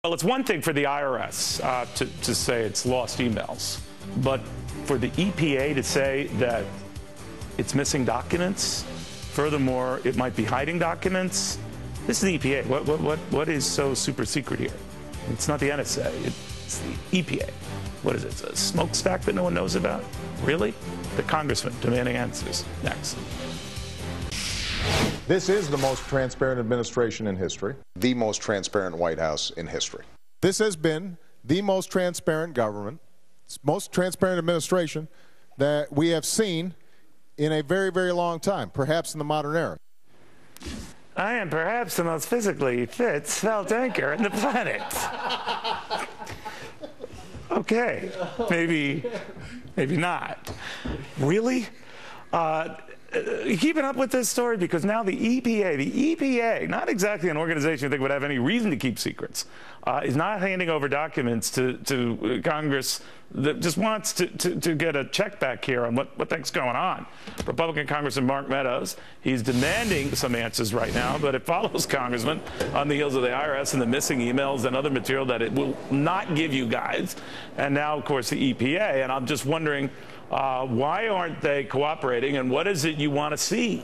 Well, it's one thing for the IRS to say it's lost emails, but for the EPA to say that it's missing documents, furthermore, it might be hiding documents. This is the EPA. What is so super secret here? It's not the NSA. It's the EPA. What is it? It's a smokestack that no one knows about? Really? The congressman demanding answers. Next. This is the most transparent administration in history. The most transparent White House in history. This has been the most transparent government, most transparent administration that we have seen in a very, very long time, perhaps in the modern era. I am perhaps the most physically fit svelte anchor in the planet. Okay, maybe not. Really? Keeping up with this story, because now the EPA, not exactly an organization you think would have any reason to keep secrets, is not handing over documents to Congress that just wants to get a check back here on what the heck's going on. Republican Congressman Mark Meadows, he's demanding some answers right now, but it follows, Congressman, on the heels of the IRS and the missing emails and other material that it will not give you guys. And now, of course, the EPA. And I'm just wondering, why aren't they cooperating, and what is it you want to see?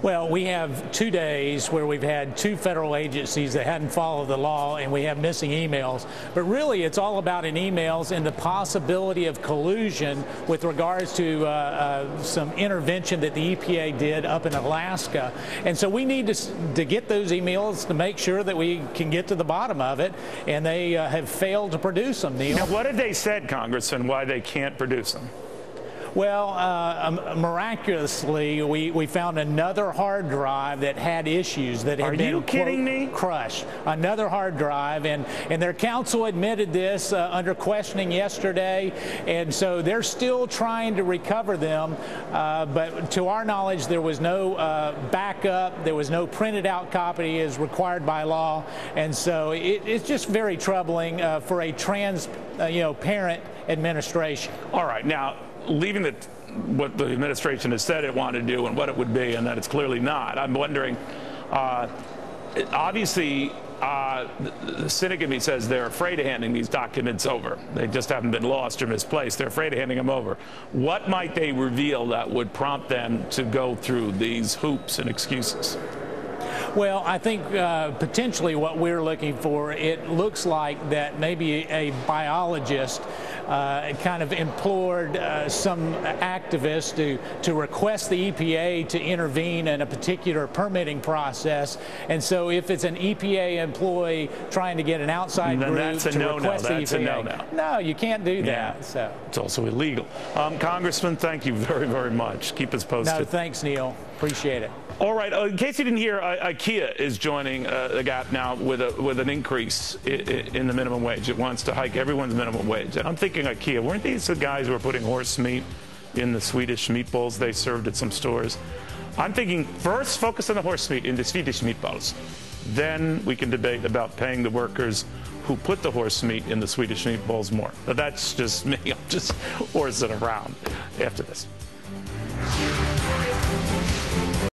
Well, we have 2 days where we've had 2 federal agencies that hadn't followed the law, and we have missing emails. But really, it's all about in emails and the possibility of collusion with regards to some intervention that the EPA did up in Alaska. And so we need to get those emails to make sure that we can get to the bottom of it, and they have failed to produce them, Neil. Now, what have they said, Congressman, why they can't produce them? Well, miraculously, we found another hard drive that had issues that had been, quote, crushed. Another hard drive, and their counsel admitted this under questioning yesterday, and so they're still trying to recover them. But to our knowledge, there was no backup. There was no printed out copy as required by law, and so it's just very troubling for a transparent administration. All right, now, leaving what the administration has said it wanted to do and what it would be, and that it's clearly not, I'm wondering, obviously, the cynic in me says they're afraid of handing these documents over. They just haven't been lost or misplaced. They're afraid of handing them over. What might they reveal that would prompt them to go through these hoops and excuses? Well, I think potentially what we're looking for, it looks like that maybe a biologist kind of implored some activists to request the EPA to intervene in a particular permitting process. And so if it's an EPA employee trying to get an outside group to request the EPA, no, you can't do that. So it's also illegal. Congressman, thank you very, very much. Keep us posted. No, thanks, Neil. Appreciate it. All right. In case you didn't hear, IKEA is joining the gap now with an increase in the minimum wage. It wants to hike everyone's minimum wage. And I'm thinking, IKEA, weren't these the guys who were putting horse meat in the Swedish meatballs they served at some stores? I'm thinking first focus on the horse meat in the Swedish meatballs. Then we can debate about paying the workers who put the horse meat in the Swedish meatballs more. But that's just me. I'm just horsing around after this.